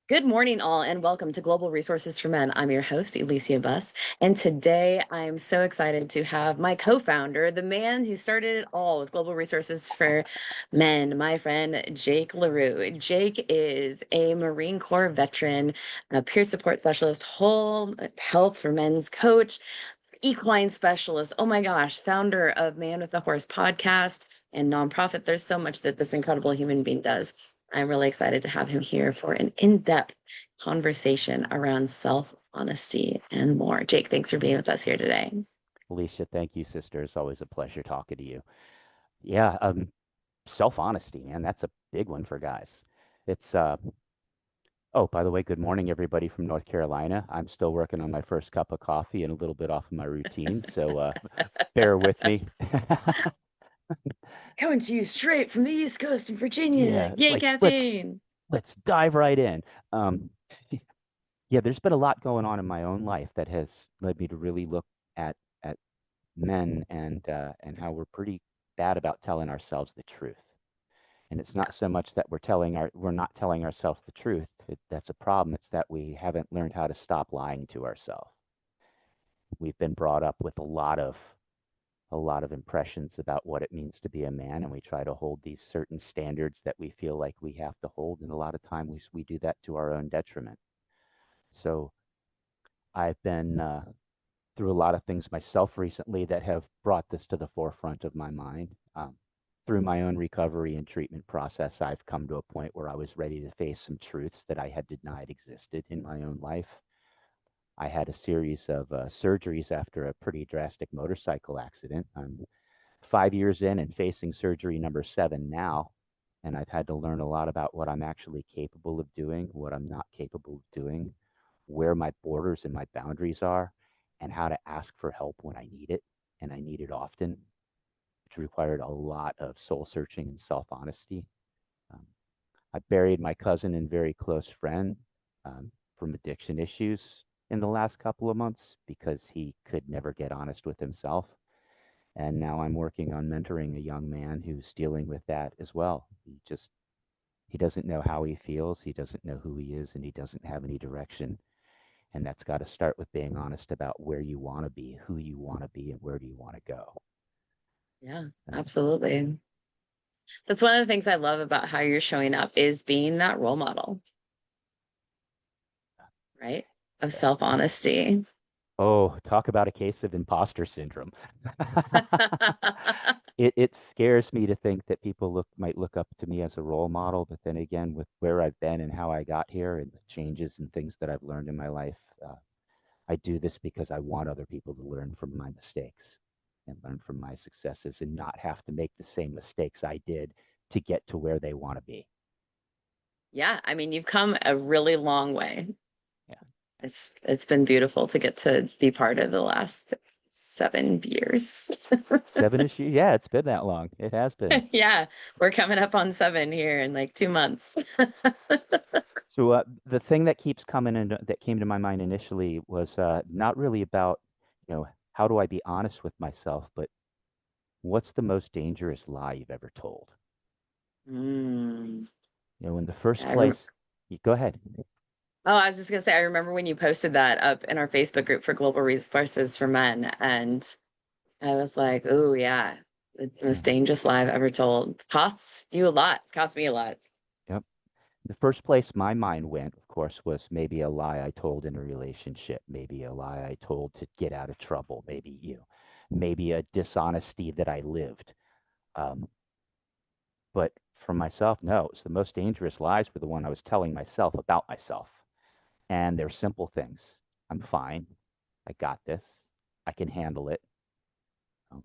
Good morning, all, and welcome to Global Resources for Men. I'm your host, Elysia Buss, and today I'm so excited to have my co-founder, the man who started it all with Global Resources for Men, my friend Jake LaRue. Jake is a Marine Corps veteran, a peer support specialist, whole health for men's coach, equine specialist. Oh my gosh, founder of Man with a Horse podcast and nonprofit. There's so much that this incredible human being does. I'm really excited to have him here for an in-depth conversation around self-honesty and more. Jake, thanks for being with us here today. Alicia, thank you, sister. It's always a pleasure talking to you. Yeah, self-honesty, man, that's a big one for guys. It's oh, by the way, good morning, everybody from North Carolina. I'm still working on my first cup of coffee and a little bit off of my routine, so bear with me. Coming to you straight from the East Coast in Virginia. Yeah, Yay, like caffeine. let's dive right in. Um, yeah, there's been a lot going on in my own life that has led me to really look at men and how we're pretty bad about telling ourselves the truth. And it's Yeah. not so much that we're not telling ourselves the truth. That's a problem. It's that we haven't learned how to stop lying to ourselves. We've been brought up with a lot of impressions about what it means to be a man, and we try to hold these certain standards that we feel like we have to hold, and a lot of time we do that to our own detriment. So I've been through a lot of things myself recently that have brought this to the forefront of my mind. Through my own recovery and treatment process, I've come to a point where I was ready to face some truths that I had denied existed in my own life. I had a series of surgeries after a pretty drastic motorcycle accident. I'm 5 years in and facing surgery number 7 now, and I've had to learn a lot about what I'm actually capable of doing, what I'm not capable of doing, where my borders and my boundaries are, and how to ask for help when I need it, and I need it often, which required a lot of soul searching and self honesty. Um, I buried my cousin and very close friend from addiction issues in the last couple of months because he could never get honest with himself. And now I'm working on mentoring a young man who's dealing with that as well. He doesn't know how he feels, he doesn't know who he is, and he doesn't have any direction. And that's got to start with being honest about where you want to be, who you want to be, and where do you want to go. Yeah, Um, absolutely. That's one of the things I love about how you're showing up is being that role model, right? Of yeah. self-honesty. Oh, talk about a case of imposter syndrome. It scares me to think that people might look up to me as a role model, but then again, with where I've been and how I got here and the changes and things that I've learned in my life, I do this because I want other people to learn from my mistakes and learn from my successes and not have to make the same mistakes I did to get to where they want to be. Yeah, I mean, you've come a really long way. Yeah. It's been beautiful to get to be part of the last 7 years. 7 issue? Yeah, it's been that long. It has been. Yeah, we're coming up on 7 here in like 2 months. So the thing that keeps coming in that came to my mind initially was not really about, how do I be honest with myself, but what's the most dangerous lie you've ever told? Mm. In the first Yeah, place, you go ahead. oh, I was just gonna say, I remember when you posted that up in our Facebook group for Global Resources for Men, and I was like, oh yeah, the most Yeah. dangerous lie I've ever told. It costs you a lot, cost me a lot. Yep. The first place my mind went, of course, was maybe a lie I told in a relationship, maybe a lie I told to get out of trouble, maybe a dishonesty that I lived. Um, but for myself, no, it's the most dangerous lies were the one I was telling myself about myself. And they're simple things. I'm fine. I got this. I can handle it. Um,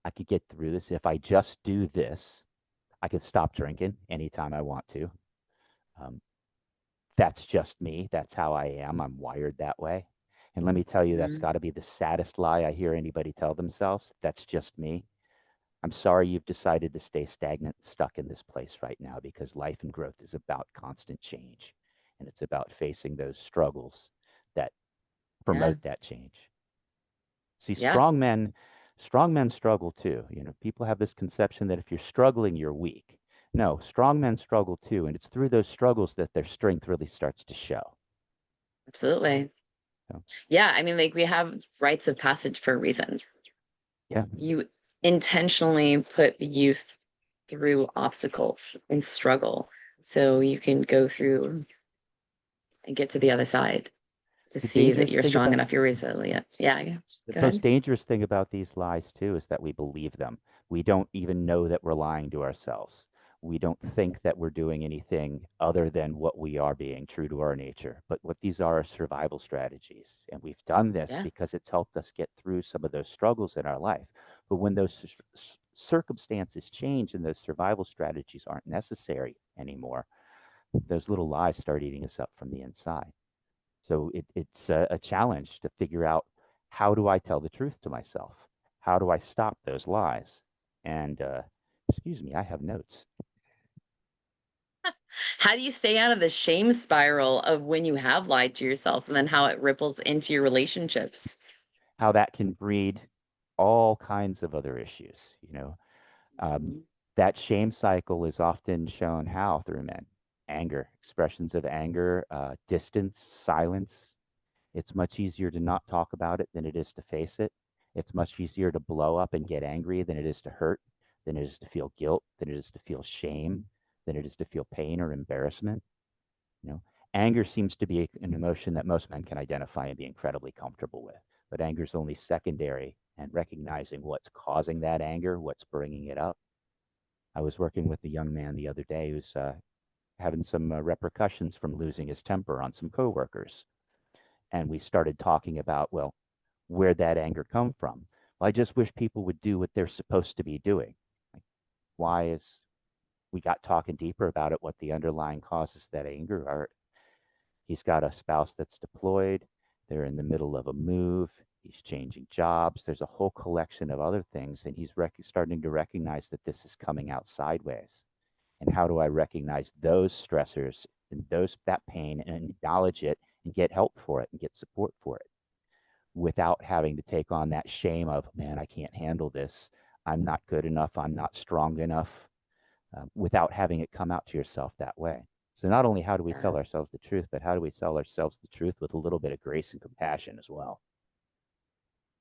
I could get through this. If I just do this, I could stop drinking anytime I want to. Um, that's just me. That's how I am. I'm wired that way. And let me tell you, that's got Mm, to be the saddest lie I hear anybody tell themselves. That's just me. I'm sorry you've decided to stay stagnant, stuck in this place right now because life and growth is about constant change. And it's about facing those struggles that yeah, promote that change. See, yeah, strong men struggle too. People have this conception that if you're struggling, you're weak. No, strong men struggle too, and it's through those struggles that their strength really starts to show. Absolutely. So, Yeah, I mean, like we have rites of passage for a reason. yeah, You intentionally put the youth through obstacles and struggle so you can go through and get to the other side to the see that dangerous you're thing strong about enough, you're resilient. Yeah, yeah. the Go most ahead. dangerous thing about these lies too is that we believe them. We don't even know that we're lying to ourselves. We don't think that we're doing anything other than what we are being true to our nature. But what these are survival strategies. And we've done this Yeah, because it's helped us get through some of those struggles in our life. But when those circumstances change and those survival strategies aren't necessary anymore, those little lies start eating us up from the inside. So it's a challenge to figure out, how do I tell the truth to myself? How do I stop those lies? And excuse me, I have notes. how do you stay out of the shame spiral of when you have lied to yourself and then how it ripples into your relationships? How that can breed all kinds of other issues. You know, um, Mhm. that shame cycle is often shown how through men. Anger, expressions of anger, distance, silence. It's much easier to not talk about it than it is to face it. It's much easier to blow up and get angry than it is to hurt, than it is to feel guilt, than it is to feel shame, than it is to feel pain or embarrassment. You know, anger seems to be an emotion that most men can identify and be incredibly comfortable with. But anger is only secondary, and recognizing what's causing that anger, what's bringing it up. I was working with a young man the other day who's having some repercussions from losing his temper on some coworkers, and we started talking about, well, where'd that anger come from? Well, I just wish people would do what they're supposed to be doing. Like, why is we got talking deeper about it, what the underlying causes that anger are. He's got a spouse that's deployed. They're in the middle of a move. He's changing jobs. There's a whole collection of other things, and he's starting to recognize that this is coming out sideways. And how do I recognize those stressors and that pain and acknowledge it and get help for it and get support for it, without having to take on that shame of, man, I can't handle this. I'm not good enough. I'm not strong enough, without having it come out to yourself that way. So, not only how do we Yeah, tell ourselves the truth, but how do we tell ourselves the truth with a little bit of grace and compassion as well?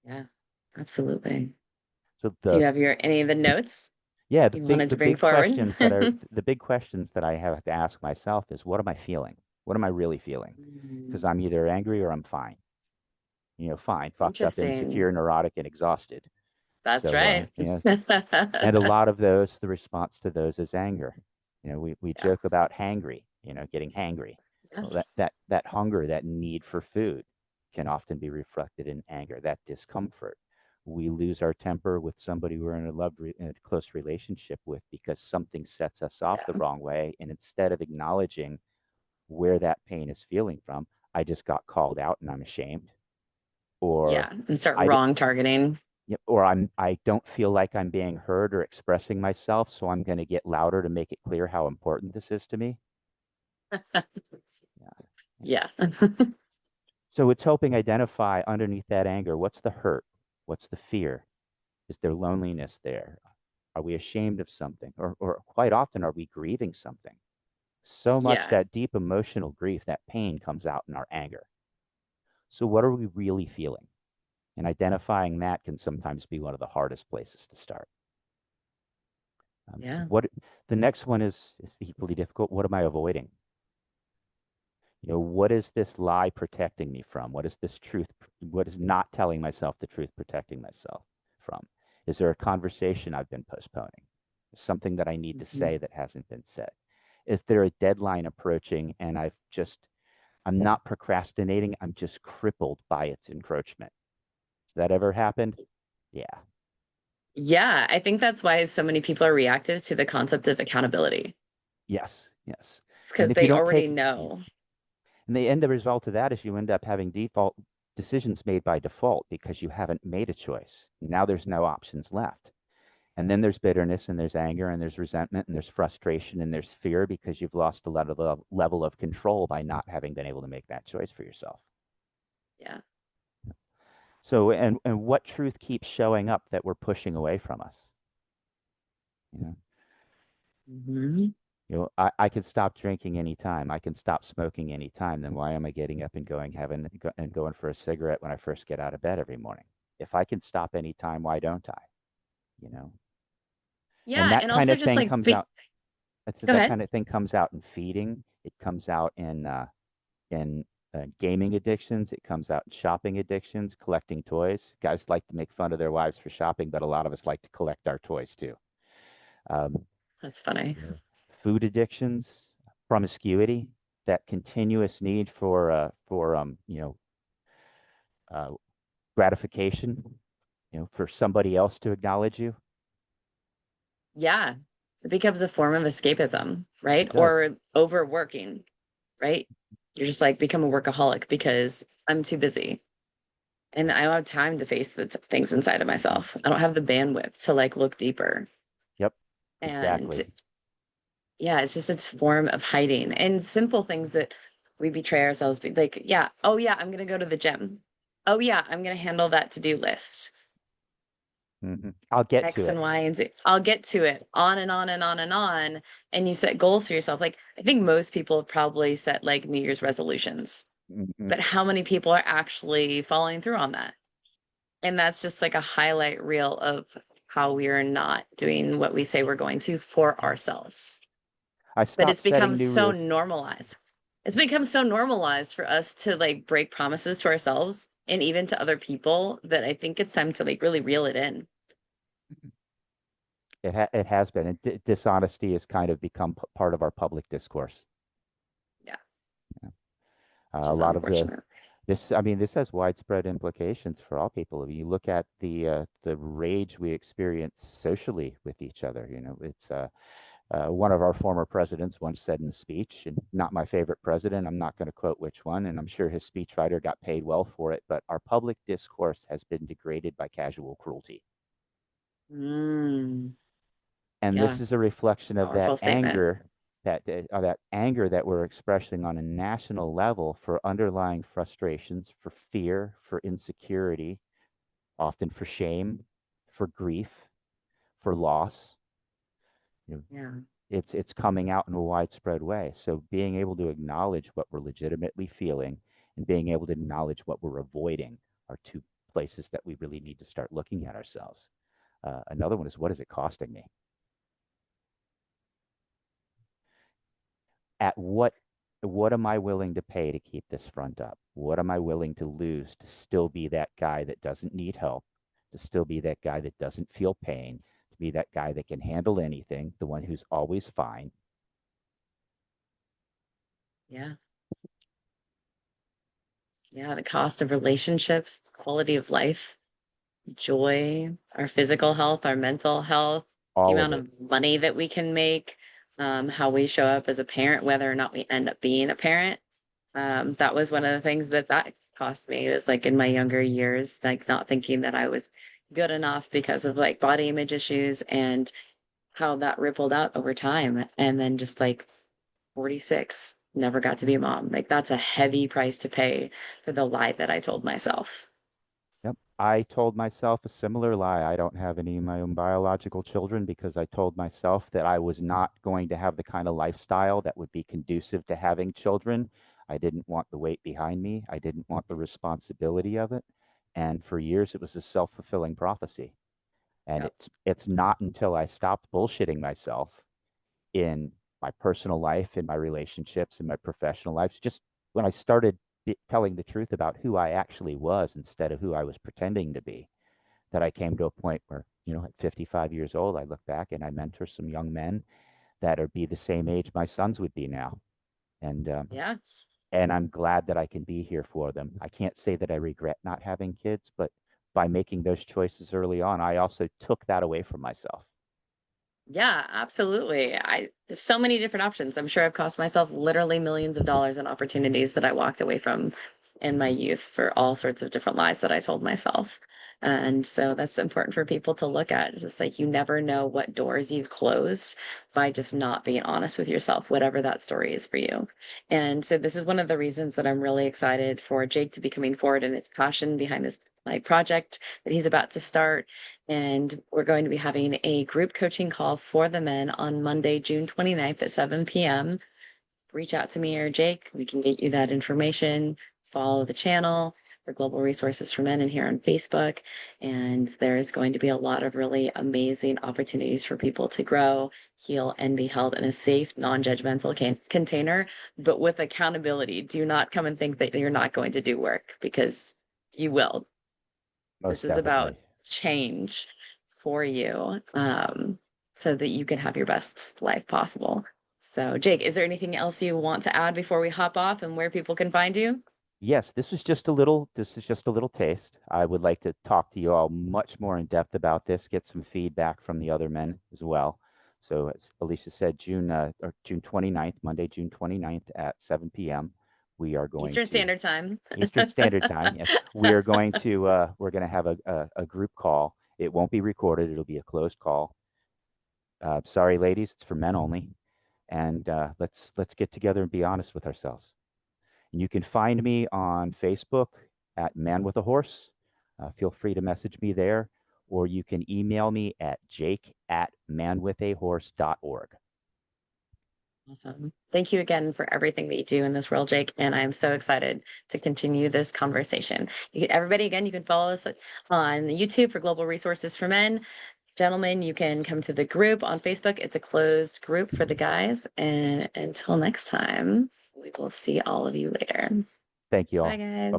yeah, absolutely. So, Do you have your any of the notes yeah, you wanted the to bring big forward? questions the big questions that I have to ask myself is, what am I feeling? What am I really feeling? Because Mm, I'm either angry or I'm fine. Fine, fucked up, interesting. insecure, neurotic, and exhausted. That's So, right. yeah, and a lot of those, the response to those is anger. We Yeah, joke about hangry, getting hangry. yeah, Well, that hunger, that need for food can often be reflected in anger, that discomfort. We lose our temper with somebody we're in a close relationship with because something sets us off the yeah, wrong way. And instead of acknowledging where that pain is feeling from, I just got called out and I'm ashamed. Or yeah. And start I, wrong targeting. Yep, or I don't feel like I'm being heard or expressing myself, so I'm going to get louder to make it clear how important this is to me. Yeah. Yeah. Yeah, So it's helping identify underneath that anger, what's the hurt? What's the fear? Is there loneliness there? Are we ashamed of something? Or quite often, are we grieving something? So much yeah, that deep emotional grief, that pain comes out in our anger. So what are we really feeling? And identifying that can sometimes be one of the hardest places to start. yeah, What the next one is equally difficult. What am I avoiding? What is this lie protecting me from? What is this truth? What is not telling myself the truth protecting myself from? Is there a conversation I've been postponing? Something that I need to mhm. say that hasn't been said? Is there a deadline approaching and I'm not procrastinating, I'm just crippled by its encroachment? Has that ever happened? Yeah. Yeah. I think that's why so many people are reactive to the concept of accountability. Yes. Yes. It's And because if you they don't already take, yeah. know. And the end result of that is you end up having default decisions made by default because you haven't made a choice. Now there's no options left. And then there's bitterness and there's anger and there's resentment and there's frustration and there's fear because you've lost a level of control by not having been able to make that choice for yourself. Yeah. So, and what truth keeps showing up that we're pushing away from us? You know, Mhm. I can stop drinking anytime. I can stop smoking anytime. Then why am I getting up and going for a cigarette when I first get out of bed every morning? If I can stop anytime, why don't I? You know, and Yeah, that and kind also of just thing like comes out. go That ahead. kind of thing comes out in feeding. It comes out in gaming addictions. It comes out in shopping addictions, collecting toys. Guys like to make fun of their wives for shopping, but a lot of us like to collect our toys too. Um, That's funny. Yeah. Food addictions, promiscuity, that continuous need for uh, gratification, for somebody else to acknowledge you. Yeah. It becomes a form of escapism, right? It does. Or overworking, right? You're just like become a workaholic because I'm too busy and I don't have time to face the things inside of myself. I don't have the bandwidth to like look deeper. Yep, And exactly. yeah, it's just its form of hiding and simple things that we betray ourselves. Like, yeah, oh yeah, I'm gonna go to the gym. Oh yeah, I'm gonna handle that to-do list. I'll get to X it. and Y and Z. I'll get to it on and on and on and on. And you set goals for yourself. Like, I think most people have probably set like New Year's resolutions, Hmm. but how many people are actually following through on that? And that's just like a highlight reel of how we are not doing what we say we're going to for ourselves. I But stopped setting new re it's become so normalized for us to like break promises to ourselves and even to other people that I think it's time to like really reel it in. it has been. And dishonesty has kind of become part of our public discourse. Yeah, Yeah. which A is lot of unfortunate. I mean, this has widespread implications for all people. If you look at the rage we experience socially with each other, it's one of our former presidents once said in a speech, and not my favorite president, I'm not going to quote which one, and I'm sure his speechwriter got paid well for it, but our public discourse has been degraded by casual cruelty. Mm, And this yeah, is a reflection of powerful statement. that anger that we're expressing on a national level for underlying frustrations, for fear, for insecurity, often for shame, for grief, for loss. You know, Yeah, it's coming out in a widespread way. So being able to acknowledge what we're legitimately feeling and being able to acknowledge what we're avoiding are two places that we really need to start looking at ourselves. Another one is, what is it costing me? At what am I willing to pay to keep this front up? What am I willing to lose to still be that guy that doesn't need help, to still be that guy that doesn't feel pain, to be that guy that can handle anything, the one who's always fine? yeah, yeah. The cost of relationships, quality of life, joy, our physical health, our mental health, the All of amount it. of money that we can make, how we show up as a parent, whether or not we end up being a parent. That was one of the things that cost me. It was like in my younger years, like not thinking that I was good enough because of like body image issues and how that rippled out over time. And then just like 46, never got to be a mom. Like that's a heavy price to pay for the lie that I told myself. Yep. I told myself a similar lie. I don't have any of my own biological children because I told myself that I was not going to have the kind of lifestyle that would be conducive to having children. I didn't want the weight behind me. I didn't want the responsibility of it. And for years, it was a self-fulfilling prophecy. And Yep. it's not until I stopped bullshitting myself in my personal life, in my relationships, in my professional lives, just when I started telling the truth about who I actually was instead of who I was pretending to be, that I came to a point where, at 55 years old, I look back and I mentor some young men that are be the same age my sons would be now. And Yeah. and I'm glad that I can be here for them. I can't say that I regret not having kids, but by making those choices early on, I also took that away from myself. Yeah, absolutely. There's so many different options. I'm sure I've cost myself literally millions of dollars in opportunities that I walked away from in my youth for all sorts of different lies that I told myself. And so that's important for people to look at. It's just like you never know what doors you've closed by just not being honest with yourself, whatever that story is for you. And so this is one of the reasons that I'm really excited for Jake to be coming forward and his passion behind this like project that he's about to start. And we're going to be having a group coaching call for the men on Monday, June 29th at 7 p.m. Reach out to me or Jake. We can get you that information. Follow the channel for Global Resources for Men and here on Facebook. And there's going to be a lot of really amazing opportunities for people to grow, heal, and be held in a safe, non-judgmental container, but with accountability. Do not come and think that you're not going to do work because you will. This Most is about definitely. change for you, so that you can have your best life possible. So, Jake, is there anything else you want to add before we hop off and where people can find you? Yes, this is just a little taste. I would like to talk to you all much more in depth about this, get some feedback from the other men as well. So as Elysia said, June 29th, Monday, June 29th at 7 p.m. We are going Eastern to Standard Time. Eastern Standard Time. Yes, we're going to have a group call. It won't be recorded. It'll be a closed call. Sorry, ladies, it's for men only. And let's get together and be honest with ourselves. And you can find me on Facebook at Man with a Horse. Feel free to message me there, or you can email me at jake@manwithahorse.org. Awesome. Thank you again for everything that you do in this world, Jake. And I'm so excited to continue this conversation. Everybody, again, you can follow us on YouTube for Global Resources for Men. Gentlemen, you can come to the group on Facebook. It's a closed group for the guys. And until next time, we will see all of you later. Thank you Bye, all. guys.